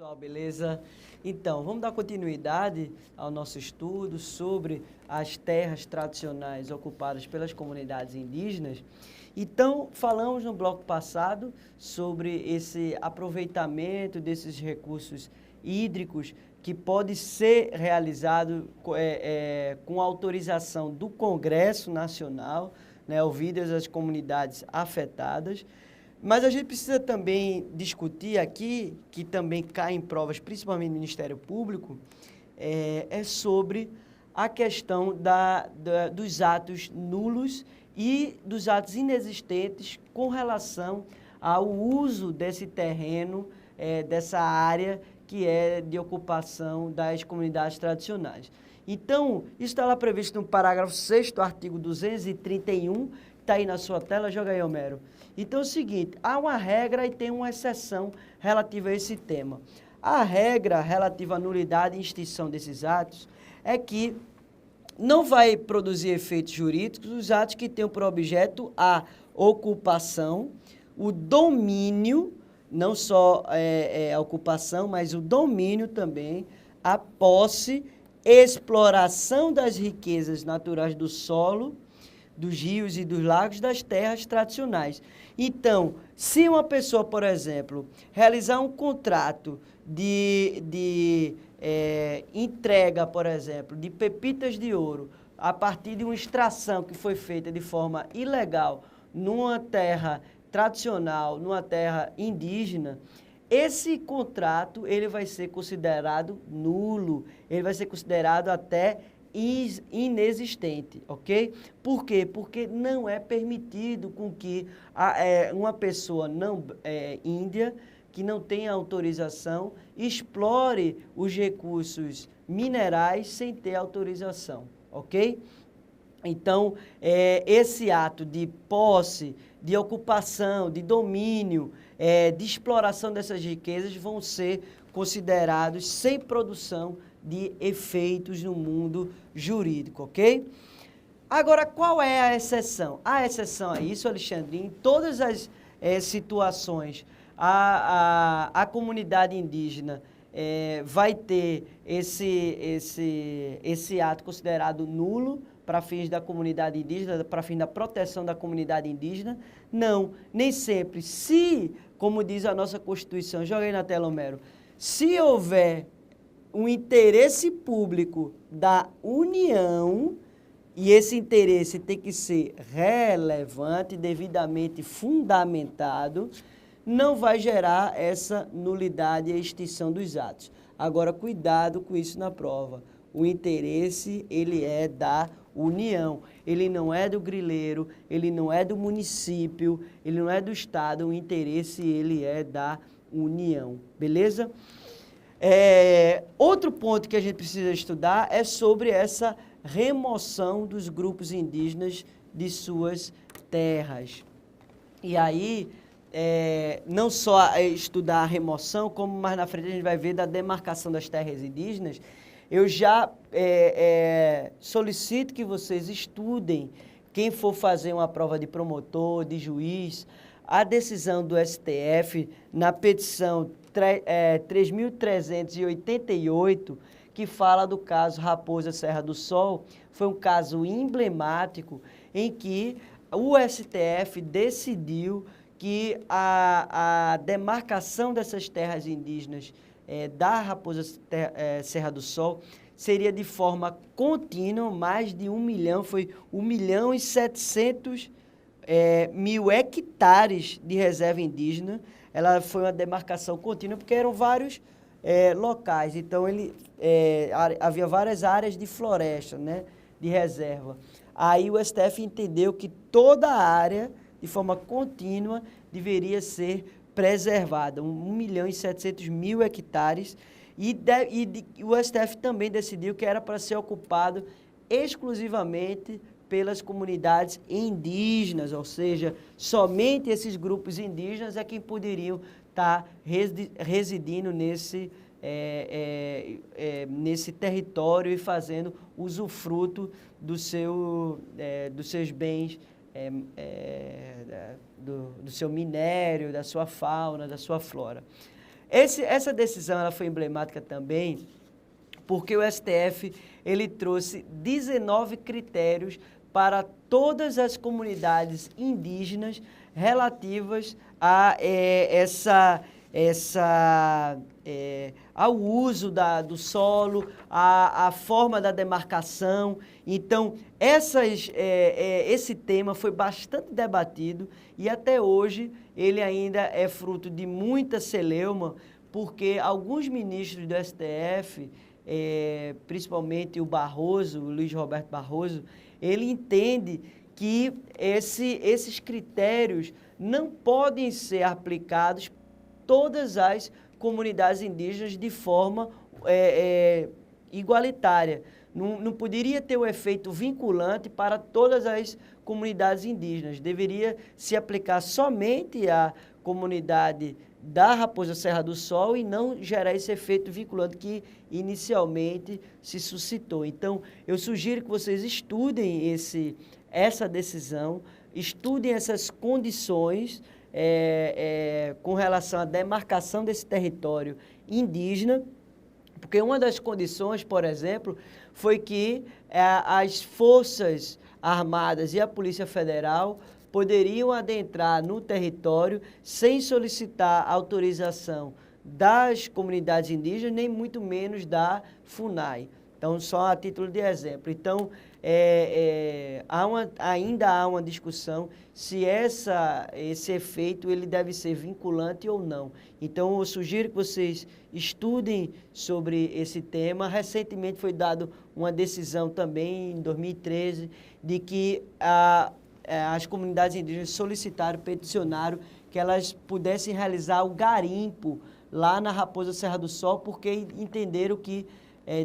pessoal, beleza? Então, vamos dar continuidade ao nosso estudo sobre as terras tradicionais ocupadas pelas comunidades indígenas. Então, falamos no bloco passado sobre esse aproveitamento desses recursos hídricos que pode ser realizado com autorização do Congresso Nacional, né, ouvidas as comunidades afetadas. Mas a gente precisa também discutir aqui, que também cai em provas, principalmente no Ministério Público, sobre a questão dos atos nulos e dos atos inexistentes com relação ao uso desse terreno, dessa área que é de ocupação das comunidades tradicionais. Então, isso está lá previsto no parágrafo 6º, artigo 231, está aí na sua tela, joga aí, Homero. Então é o seguinte, há uma regra e tem uma exceção relativa a esse tema. A regra relativa à nulidade e extinção desses atos é que não vai produzir efeitos jurídicos os atos que tenham por objeto a ocupação, o domínio, não só a ocupação, mas o domínio também, a posse, exploração das riquezas naturais do solo, dos rios e dos lagos, das terras tradicionais. Então, se uma pessoa, por exemplo, realizar um contrato de entrega, por exemplo, de pepitas de ouro, a partir de uma extração que foi feita de forma ilegal numa terra tradicional, numa terra indígena, esse contrato ele vai ser considerado nulo, ele vai ser considerado até inexistente, ok? Por quê? Porque não é permitido com que uma pessoa índia, que não tenha autorização, explore os recursos minerais sem ter autorização, ok? Então, esse ato de posse, de ocupação, de domínio, de exploração dessas riquezas vão ser considerados sem produção de efeitos no mundo jurídico, ok? Agora, qual é a exceção? A exceção a isso, Alexandre, em todas as situações, a comunidade indígena vai ter esse ato considerado nulo para fins da comunidade indígena, para fins da proteção da comunidade indígena? Não, nem sempre. Se, como diz a nossa Constituição, joga aí na tela, Homero, se houver um interesse público da União, e esse interesse tem que ser relevante, devidamente fundamentado, não vai gerar essa nulidade e extinção dos atos. Agora, cuidado com isso na prova. O interesse, ele é da União, ele não é do grileiro, ele não é do município, ele não é do Estado, o interesse, ele é da União, beleza? Outro ponto que a gente precisa estudar é sobre essa remoção dos grupos indígenas de suas terras. E aí, não só estudar a remoção, como mais na frente a gente vai ver da demarcação das terras indígenas, eu já solicito que vocês estudem, quem for fazer uma prova de promotor, de juiz, a decisão do STF na petição 3.388, que fala do caso Raposa Serra do Sol. Foi um caso emblemático em que o STF decidiu que a demarcação dessas terras indígenas da Raposa Serra do Sol seria de forma contínua, mais de 1 milhão, foi 1.700.000 hectares de reserva indígena. Ela foi uma demarcação contínua porque eram vários locais, então havia várias áreas de floresta, né, de reserva. Aí o STF entendeu que toda a área, de forma contínua, deveria ser preservada, 1.700.000 hectares, e o STF também decidiu que era para ser ocupado exclusivamente pelas comunidades indígenas, ou seja, somente esses grupos indígenas é quem poderiam estar residindo nesse território e fazendo usufruto dos seus bens, do seu minério, da sua fauna, da sua flora. essa decisão ela foi emblemática também porque o STF ele trouxe 19 critérios para todas as comunidades indígenas relativas a ao uso do solo, a forma da demarcação. Então, esse tema foi bastante debatido e até hoje ele ainda é fruto de muita celeuma, porque alguns ministros do STF, principalmente o Barroso, o Luiz Roberto Barroso, ele entende que esses critérios não podem ser aplicados todas as comunidades indígenas de forma igualitária. Não poderia ter o efeito vinculante para todas as comunidades indígenas. Deveria se aplicar somente à comunidade da Raposa Serra do Sol e não gerar esse efeito vinculante que inicialmente se suscitou. Então, eu sugiro que vocês estudem essa decisão, estudem essas condições com relação à demarcação desse território indígena, porque uma das condições, por exemplo, foi que as Forças Armadas e a Polícia Federal poderiam adentrar no território sem solicitar autorização das comunidades indígenas, nem muito menos da FUNAI. Então, só a título de exemplo. Então, ainda há uma discussão se esse efeito ele deve ser vinculante ou não. Então, eu sugiro que vocês estudem sobre esse tema. Recentemente foi dada uma decisão também, em 2013, de que as comunidades indígenas solicitaram, peticionaram que elas pudessem realizar o garimpo lá na Raposa Serra do Sol, porque entenderam que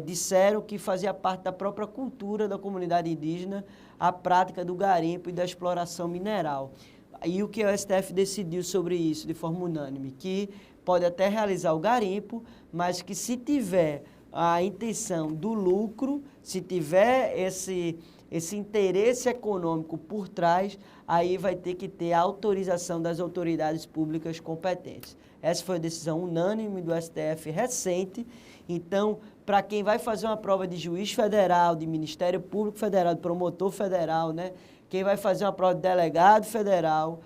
disseram que fazia parte da própria cultura da comunidade indígena a prática do garimpo e da exploração mineral. E o que o STF decidiu sobre isso de forma unânime? Que pode até realizar o garimpo, mas que se tiver a intenção do lucro, se tiver esse interesse econômico por trás, aí vai ter que ter a autorização das autoridades públicas competentes. Essa foi a decisão unânime do STF recente. Então, para quem vai fazer uma prova de juiz federal, de Ministério Público Federal, de promotor federal, né? Quem vai fazer uma prova de delegado federal,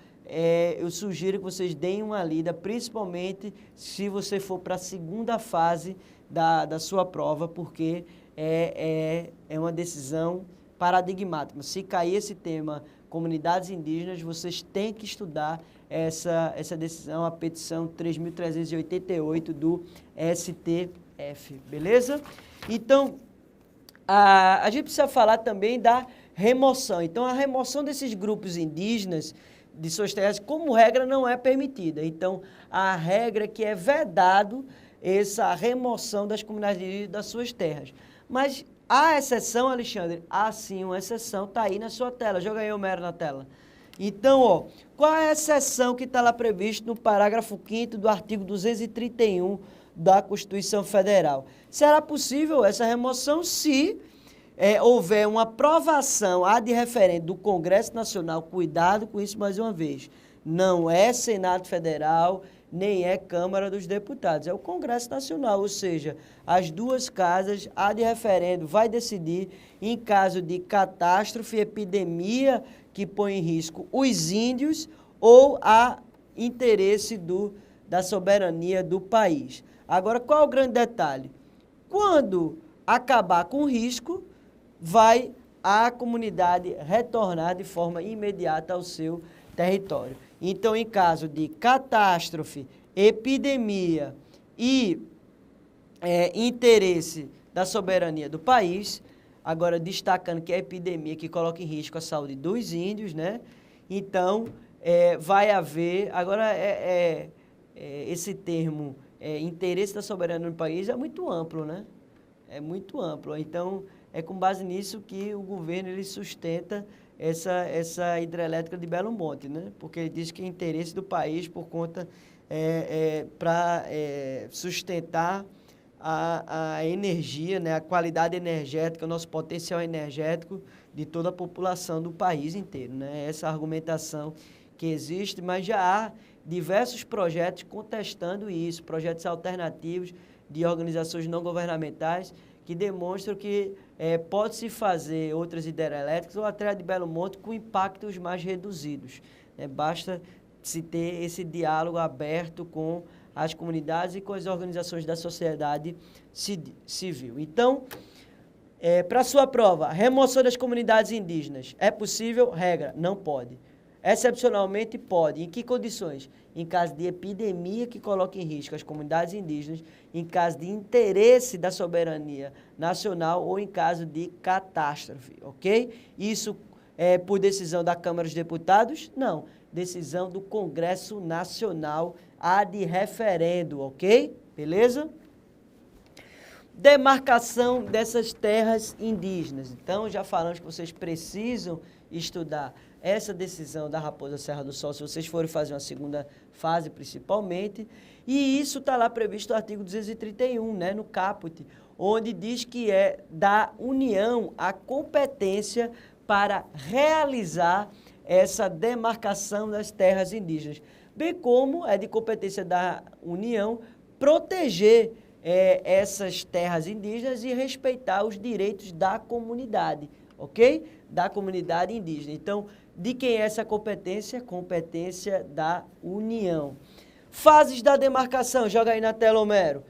eu sugiro que vocês deem uma lida, principalmente se você for para a segunda fase da sua prova, porque é uma decisão paradigmática. Se cair esse tema comunidades indígenas, vocês têm que estudar essa decisão, a petição 3.388 do STF, beleza? Então, a gente precisa falar também da remoção. Então, a remoção desses grupos indígenas de suas terras, como regra, não é permitida. Então, a regra é que é vedado essa remoção das comunidades indígenas das suas terras. Mas há exceção, Alexandre? Há sim uma exceção, está aí na sua tela. Joga aí o mero na tela. Então, qual é a exceção que está lá previsto no parágrafo 5º do artigo 231 da Constituição Federal? Será possível essa remoção se houver uma aprovação ad referendo do Congresso Nacional. Cuidado com isso mais uma vez. Não é Senado Federal, nem é Câmara dos Deputados, é o Congresso Nacional, ou seja, as duas casas, ad referendo, vai decidir em caso de catástrofe, epidemia que põe em risco os índios ou a interesse da soberania do país. Agora, qual é o grande detalhe? Quando acabar com o risco, vai a comunidade retornar de forma imediata ao seu território. Então, em caso de catástrofe, epidemia e interesse da soberania do país, agora destacando que é a epidemia que coloca em risco a saúde dos índios, né? Então, vai haver... Agora, esse termo, interesse da soberania do país, é muito amplo, né? É muito amplo. Então, é com base nisso que o governo ele sustenta essa hidrelétrica de Belo Monte, né? Porque ele diz que é interesse do país por conta para sustentar a energia, né? A qualidade energética, o nosso potencial energético de toda a população do país inteiro, né? Essa argumentação que existe, mas já há diversos projetos contestando isso, projetos alternativos de organizações não governamentais que demonstram que pode-se fazer outras hidrelétricas ou a Terra de Belo Monte com impactos mais reduzidos. Basta se ter esse diálogo aberto com as comunidades e com as organizações da sociedade civil. Então, para a sua prova, remoção das comunidades indígenas, é possível? Regra, não pode. Excepcionalmente pode. Em que condições? Em caso de epidemia que coloque em risco as comunidades indígenas, em caso de interesse da soberania nacional ou em caso de catástrofe, ok? Isso é por decisão da Câmara dos Deputados? Não. Decisão do Congresso Nacional ad referendo, ok? Beleza? Demarcação dessas terras indígenas. Então, já falamos que vocês precisam estudar essa decisão da Raposa Serra do Sol, se vocês forem fazer uma segunda fase, principalmente, e isso está lá previsto no artigo 231, né, no caput, onde diz que é da União a competência para realizar essa demarcação das terras indígenas, bem como é de competência da União proteger essas terras indígenas e respeitar os direitos da comunidade, ok? Da comunidade indígena. Então, de quem é essa competência? Competência da União. Fases da demarcação, joga aí na tela, Homero.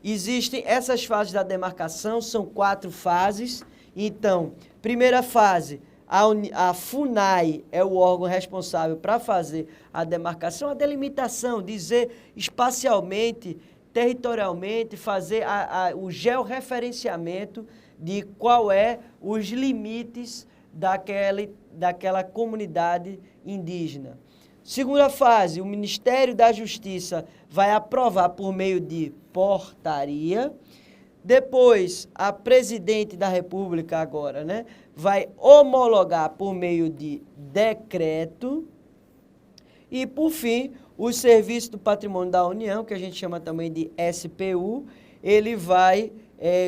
Existem essas fases da demarcação, são 4 fases. Então, primeira fase, a FUNAI é o órgão responsável para fazer a demarcação, a delimitação, dizer espacialmente, territorialmente, fazer o georreferenciamento de qual é os limites daquela comunidade indígena. Segunda fase, o Ministério da Justiça vai aprovar por meio de portaria. Depois, a Presidente da República agora, né, vai homologar por meio de decreto. E, por fim, o Serviço do Patrimônio da União, que a gente chama também de SPU, ele vai,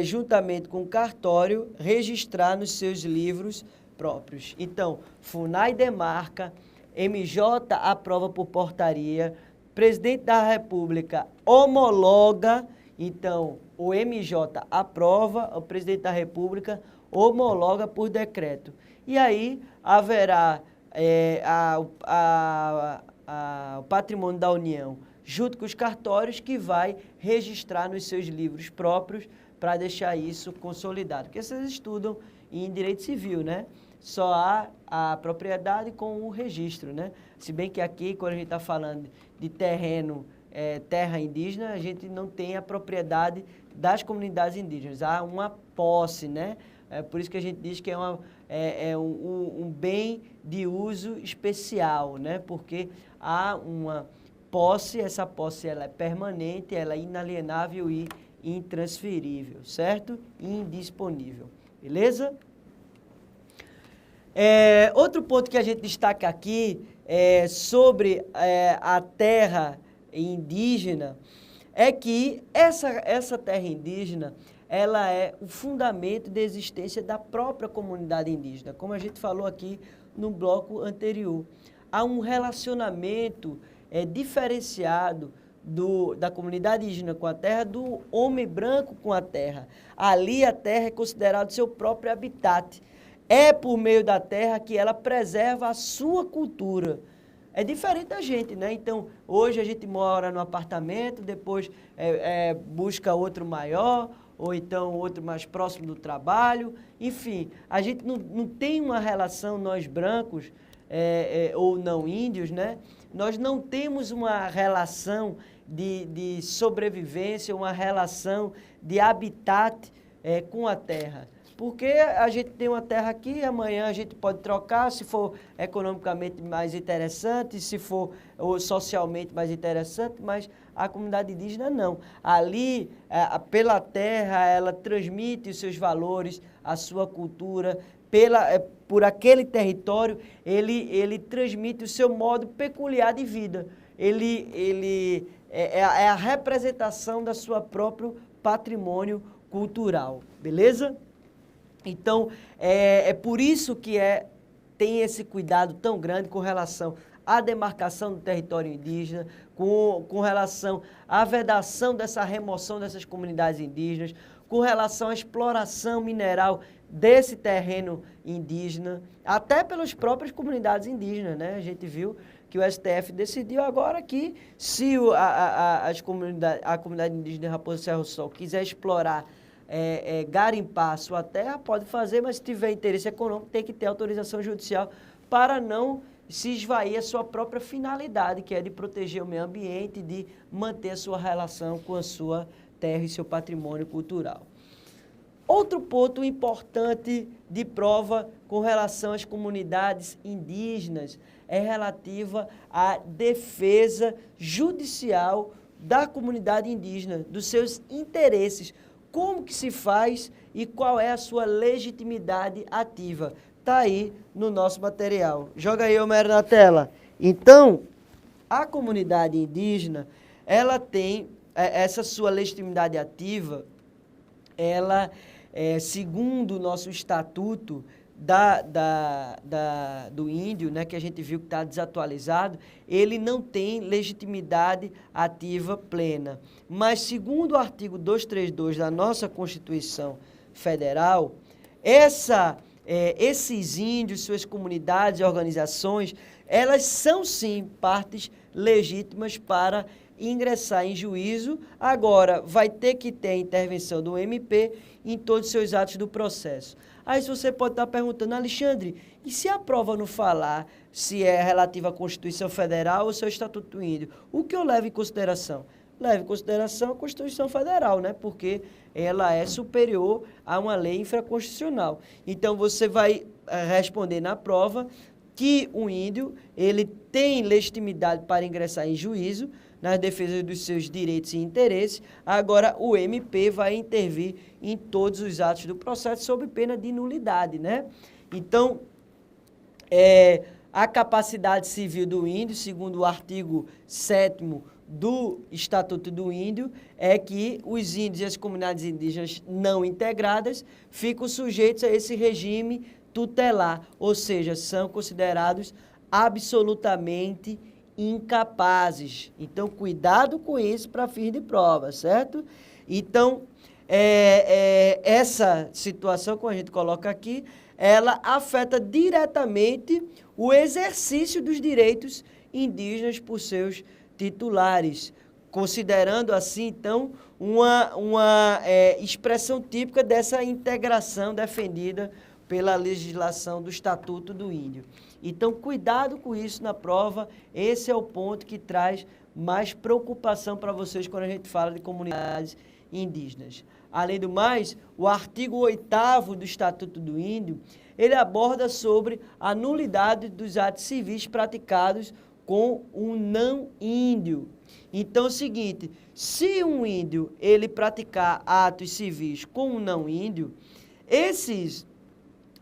juntamente com o cartório, registrar nos seus livros próprios. Então, FUNAI demarca, MJ aprova por portaria, Presidente da República homologa, então o MJ aprova, o Presidente da República homologa por decreto. E aí haverá o Patrimônio da União, junto com os cartórios, que vai registrar nos seus livros próprios para deixar isso consolidado. Porque vocês estudam em direito civil, né? Só há a propriedade com o registro, né? Se bem que aqui, quando a gente está falando de terreno, terra indígena, a gente não tem a propriedade das comunidades indígenas. Há uma posse, né? É por isso que a gente diz que é um bem de uso especial, né? Porque há uma posse, essa posse ela é permanente, ela é inalienável e intransferível, certo? Indisponível, beleza? Outro ponto que a gente destaca aqui sobre a terra indígena é que essa terra indígena ela é o fundamento da existência da própria comunidade indígena, como a gente falou aqui no bloco anterior. Há um relacionamento diferenciado da comunidade indígena com a terra, do homem branco com a terra. Ali a terra é considerada seu próprio habitat. É por meio da terra que ela preserva a sua cultura. É diferente da gente, né? Então, hoje a gente mora num apartamento, depois busca outro maior, ou então outro mais próximo do trabalho. Enfim, a gente não tem uma relação, nós brancos, ou não índios, né? Nós não temos uma relação de sobrevivência, uma relação de habitat com a terra. Porque a gente tem uma terra aqui, amanhã a gente pode trocar, se for economicamente mais interessante, se for socialmente mais interessante, mas a comunidade indígena não. Ali, pela terra, ela transmite os seus valores, a sua cultura, por aquele território, ele transmite o seu modo peculiar de vida. Ele é a representação da sua próprio patrimônio cultural, beleza? Então, é por isso que tem esse cuidado tão grande com relação à demarcação do território indígena, com relação à vedação dessa remoção dessas comunidades indígenas, com relação à exploração mineral desse terreno indígena, até pelas próprias comunidades indígenas, né? A gente viu que o STF decidiu agora que se a comunidade indígena de Raposa Serra do Sol quiser explorar, garimpar a sua terra, pode fazer, mas se tiver interesse econômico, tem que ter autorização judicial para não se esvair a sua própria finalidade, que é de proteger o meio ambiente, de manter a sua relação com a sua terra e seu patrimônio cultural. Outro ponto importante de prova com relação às comunidades indígenas é relativa à defesa judicial da comunidade indígena, dos seus interesses. Como que se faz e qual é a sua legitimidade ativa? Está aí no nosso material. Joga aí, Homero, na tela. Então, a comunidade indígena, ela tem essa sua legitimidade ativa, ela, segundo o nosso estatuto do índio, né, que a gente viu que está desatualizado, ele não tem legitimidade ativa plena. Mas, segundo o artigo 232 da nossa Constituição Federal, esses índios, suas comunidades e organizações, elas são sim partes legítimas para ingressar em juízo. Agora, vai ter que ter a intervenção do MP em todos os seus atos do processo. Aí você pode estar perguntando, Alexandre, e se a prova não falar se é relativa à Constituição Federal ou se é o Estatuto do Índio? O que eu levo em consideração? Levo em consideração a Constituição Federal, né? Porque ela é superior a uma lei infraconstitucional. Então, você vai responder na prova que o índio ele tem legitimidade para ingressar em juízo nas defesas dos seus direitos e interesses. Agora, o MP vai intervir em todos os atos do processo sob pena de nulidade, né? Então, a capacidade civil do índio, segundo o artigo 7º do Estatuto do Índio, é que os índios e as comunidades indígenas não integradas ficam sujeitos a esse regime tutelar, ou seja, são considerados absolutamente incapazes. Então, cuidado com isso para fins de prova, certo? Então, essa situação, como a gente coloca aqui, ela afeta diretamente o exercício dos direitos indígenas por seus titulares, considerando assim, então, uma expressão típica dessa integração defendida pela legislação do Estatuto do Índio. Então, cuidado com isso na prova, esse é o ponto que traz mais preocupação para vocês quando a gente fala de comunidades indígenas. Além do mais, o artigo 8º do Estatuto do Índio, ele aborda sobre a nulidade dos atos civis praticados com um não índio. Então, é o seguinte, se um índio ele praticar atos civis com um não índio, esses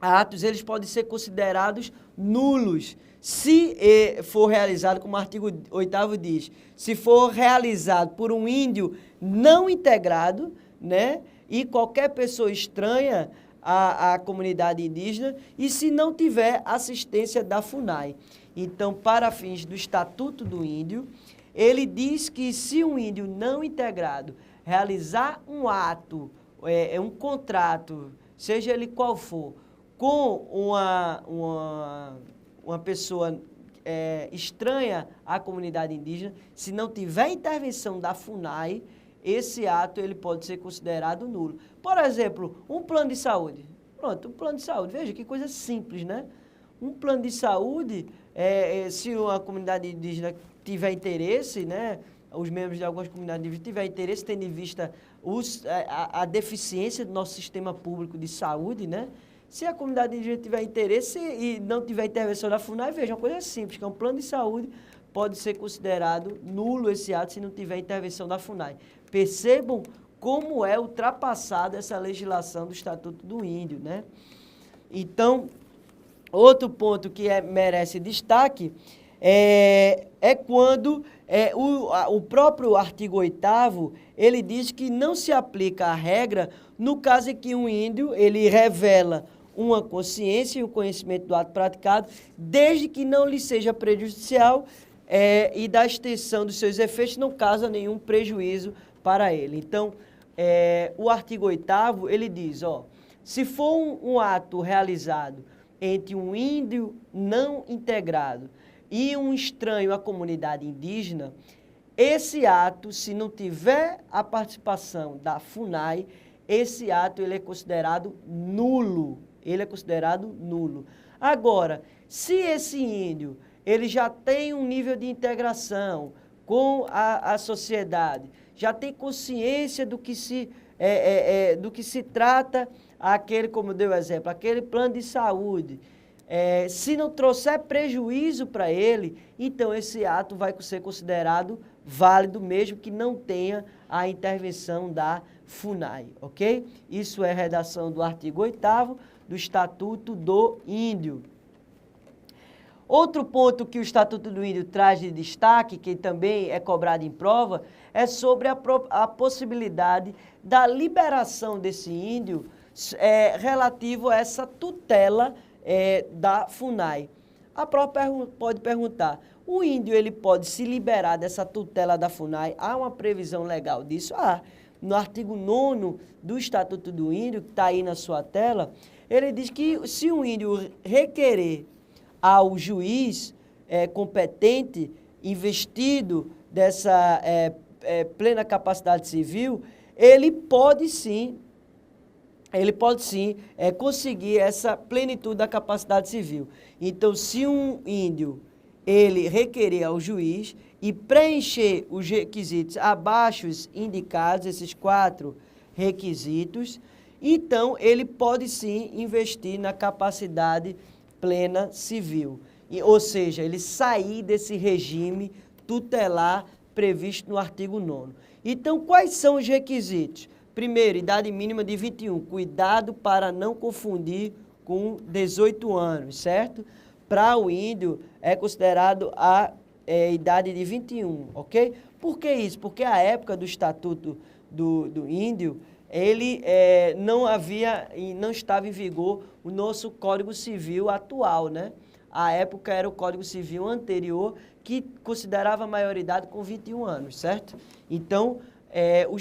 atos eles podem ser considerados nulos, se for realizado, como o artigo 8º diz, se for realizado por um índio não integrado, né, e qualquer pessoa estranha à comunidade indígena, e se não tiver assistência da FUNAI. Então, para fins do Estatuto do Índio, ele diz que se um índio não integrado realizar um ato, um contrato, seja ele qual for, com uma pessoa estranha à comunidade indígena, se não tiver intervenção da FUNAI, esse ato ele pode ser considerado nulo. Por exemplo, um plano de saúde. Pronto, um plano de saúde. Veja que coisa simples, né? Um plano de saúde, se uma comunidade indígena tiver interesse, né? Os membros de algumas comunidades indígenas tiverem interesse, tendo em vista a deficiência do nosso sistema público de saúde, né? Se a comunidade indígena tiver interesse e não tiver intervenção da FUNAI, veja, uma coisa simples, que é um plano de saúde, pode ser considerado nulo esse ato se não tiver intervenção da FUNAI. Percebam como é ultrapassada essa legislação do Estatuto do Índio, né? Então, outro ponto que merece destaque é quando o próprio artigo 8º, ele diz que não se aplica a regra no caso em que um índio, ele revela uma consciência e um conhecimento do ato praticado, desde que não lhe seja prejudicial e da extensão dos seus efeitos não causa nenhum prejuízo para ele. Então, o artigo 8º, ele diz, se for um ato realizado entre um índio não integrado e um estranho à comunidade indígena, esse ato, se não tiver a participação da FUNAI, esse ato ele é considerado nulo. Ele é considerado nulo. Agora, se esse índio ele já tem um nível de integração com a sociedade, já tem consciência do que se trata aquele, como deu o exemplo, aquele plano de saúde, se não trouxer prejuízo para ele, então esse ato vai ser considerado válido, mesmo que não tenha a intervenção da FUNAI, ok? Isso é redação do artigo 8º do Estatuto do Índio. Outro ponto que o Estatuto do Índio traz de destaque, que também é cobrado em prova, é sobre a possibilidade da liberação desse índio relativo a essa tutela da FUNAI. A prova pode perguntar, o índio ele pode se liberar dessa tutela da FUNAI? Há uma previsão legal disso? No artigo 9º do Estatuto do Índio, que está aí na sua tela, ele diz que se o índio requerer ao juiz competente, investido dessa plena capacidade civil, ele pode sim conseguir essa plenitude da capacidade civil. Então, se um índio ele requerer ao juiz e preencher os requisitos abaixo indicados, esses 4 requisitos, então ele pode sim investir na capacidade plena civil. Ou seja, ele sair desse regime tutelar previsto no artigo 9º. Então, quais são os requisitos? Primeiro, idade mínima de 21. Cuidado para não confundir com 18 anos, certo? Para o índio, é considerado a idade de 21, ok? Por que isso? Porque a época do Estatuto do Índio, ele não estava em vigor o nosso Código Civil atual, né? A época era o Código Civil anterior, que considerava a maioridade com 21 anos, certo? Então,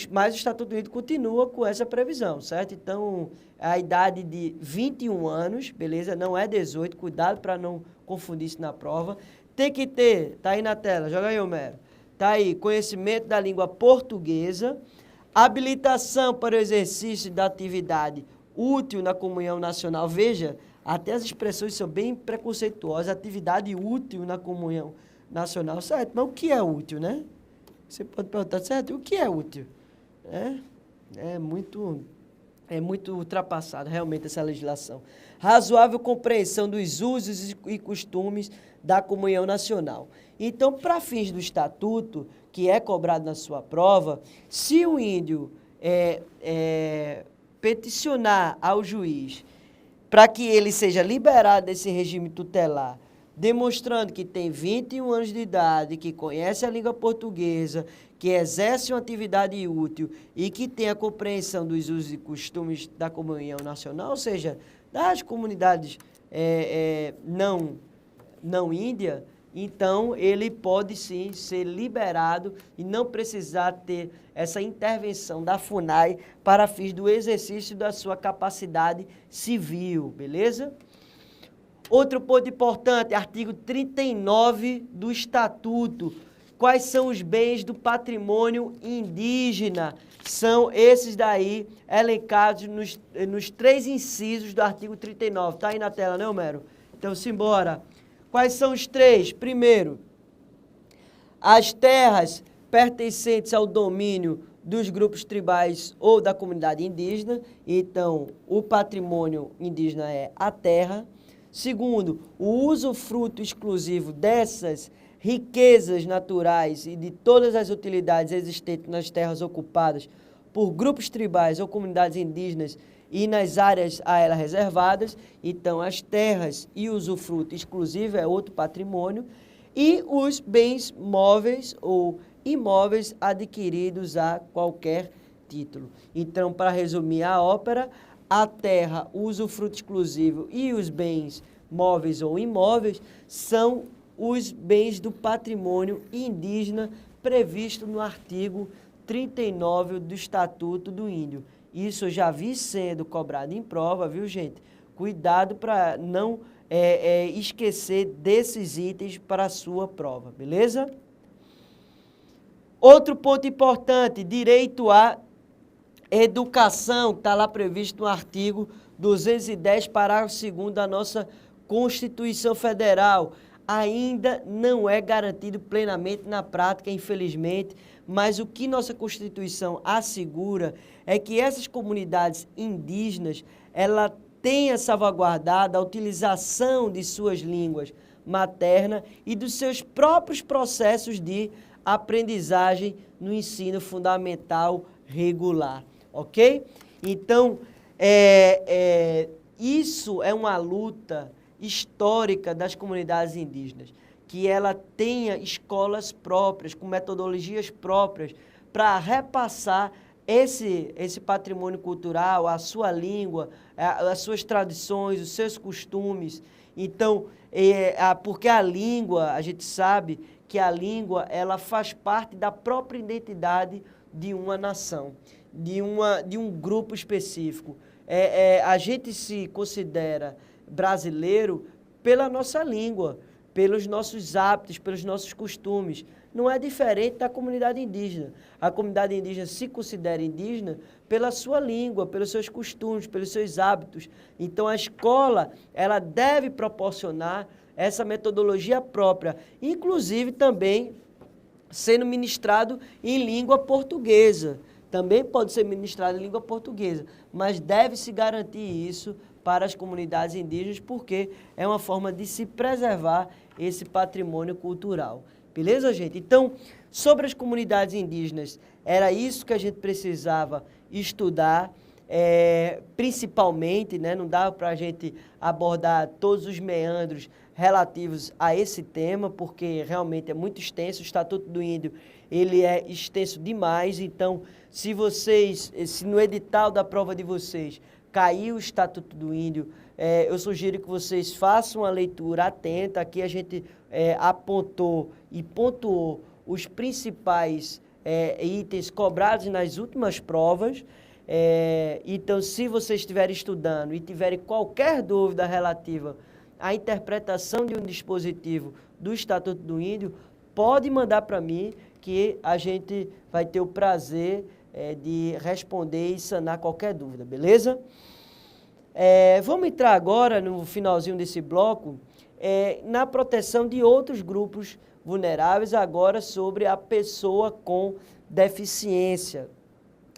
mas o Estatuto do Índio continua com essa previsão, certo? Então, a idade de 21 anos, beleza? Não é 18, cuidado para não confundir isso na prova. Tem que ter, tá aí na tela, joga aí, Homero. Tá aí, conhecimento da língua portuguesa, habilitação para o exercício da atividade útil na comunhão nacional. Veja, até as expressões são bem preconceituosas. Atividade útil na comunhão nacional, certo? Mas o que é útil, né? Você pode perguntar, certo? O que é útil? É muito ultrapassada realmente essa legislação. Razoável compreensão dos usos e costumes da comunhão nacional. Então, para fins do estatuto, que é cobrado na sua prova, se o índio peticionar ao juiz para que ele seja liberado desse regime tutelar, demonstrando que tem 21 anos de idade, que conhece a língua portuguesa, que exerce uma atividade útil e que tem a compreensão dos usos e costumes da comunhão nacional, ou seja, das comunidades não índia, então ele pode sim ser liberado e não precisar ter essa intervenção da FUNAI para fins do exercício da sua capacidade civil, beleza? Outro ponto importante, artigo 39 do Estatuto. Quais são os bens do patrimônio indígena? São esses daí, elencados nos 3 incisos do artigo 39. Está aí na tela, né, Homero? Então, simbora. Quais são os 3? Primeiro, as terras pertencentes ao domínio dos grupos tribais ou da comunidade indígena. Então, o patrimônio indígena é a terra. Segundo, o usufruto exclusivo dessas riquezas naturais e de todas as utilidades existentes nas terras ocupadas por grupos tribais ou comunidades indígenas e nas áreas a elas reservadas. Então, as terras e o usufruto exclusivo é outro patrimônio. E os bens móveis ou imóveis adquiridos a qualquer título. Então, para resumir a ópera, a terra, o usufruto exclusivo e os bens móveis ou imóveis são os bens do patrimônio indígena previsto no artigo 39 do Estatuto do Índio. Isso eu já vi sendo cobrado em prova, viu, gente? Cuidado para não esquecer desses itens para a sua prova, beleza? Outro ponto importante, direito à educação, está lá previsto no artigo 210, parágrafo 2º da nossa Constituição Federal. Ainda não é garantido plenamente na prática, infelizmente, mas o que nossa Constituição assegura é que essas comunidades indígenas, ela tenha salvaguardado a utilização de suas línguas maternas e dos seus próprios processos de aprendizagem no ensino fundamental regular, ok? Então, isso é uma luta histórica das comunidades indígenas, que ela tenha escolas próprias, com metodologias próprias, para repassar esse patrimônio cultural, a sua língua, as suas tradições, os seus costumes. Então, porque a língua, a gente sabe que a língua, ela faz parte da própria identidade de uma nação, de um grupo específico. A gente se considera brasileiro pela nossa língua, pelos nossos hábitos, pelos nossos costumes. Não é diferente da comunidade indígena. A comunidade indígena se considera indígena pela sua língua, pelos seus costumes, pelos seus hábitos. Então, a escola, ela deve proporcionar essa metodologia própria, inclusive também sendo ministrado em língua portuguesa. Também pode ser ministrado em língua portuguesa, mas deve-se garantir isso para as comunidades indígenas, porque é uma forma de se preservar esse patrimônio cultural. Beleza, gente? Então, sobre as comunidades indígenas, era isso que a gente precisava estudar, principalmente, né? Não dava para a gente abordar todos os meandros relativos a esse tema, porque realmente é muito extenso. O Estatuto do Índio, ele é extenso demais, então, se no edital da prova de vocês caiu o Estatuto do Índio, eu sugiro que vocês façam uma leitura atenta. Aqui a gente apontou e pontuou os principais itens cobrados nas últimas provas. Então, se vocês estiverem estudando e tiverem qualquer dúvida relativa à interpretação de um dispositivo do Estatuto do Índio, pode mandar para mim, que a gente vai ter o prazer de responder e sanar qualquer dúvida, beleza? Vamos entrar agora, no finalzinho desse bloco, na proteção de outros grupos vulneráveis, agora sobre a pessoa com deficiência.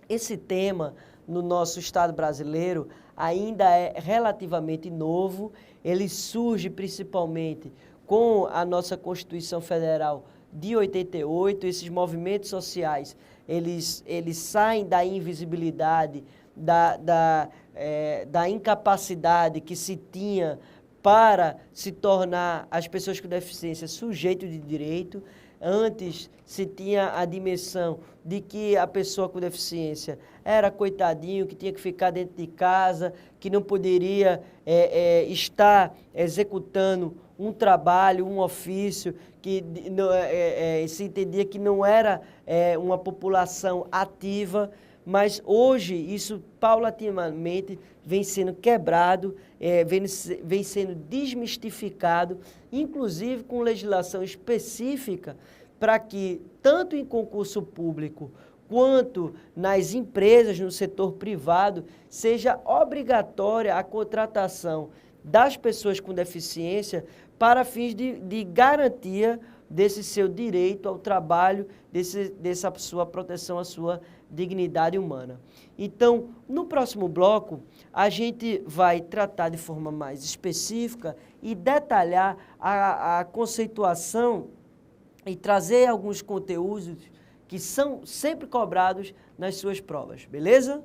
Esse tema, no nosso Estado brasileiro, ainda é relativamente novo. Ele surge principalmente com a nossa Constituição Federal de 88. Esses movimentos sociais, eles saem da invisibilidade, da incapacidade que se tinha para se tornar as pessoas com deficiência sujeitos de direito. Antes se tinha a dimensão de que a pessoa com deficiência era coitadinho, que tinha que ficar dentro de casa, que não poderia estar executando um trabalho, um ofício, que se entendia que não era uma população ativa. Mas hoje isso paulatinamente vem sendo quebrado, vem sendo desmistificado, inclusive com legislação específica, para que tanto em concurso público quanto nas empresas, no setor privado, seja obrigatória a contratação das pessoas com deficiência para fins de garantia desse seu direito ao trabalho, dessa sua proteção à sua dignidade humana. Então, no próximo bloco, a gente vai tratar de forma mais específica e detalhar a conceituação e trazer alguns conteúdos que são sempre cobrados nas suas provas, beleza?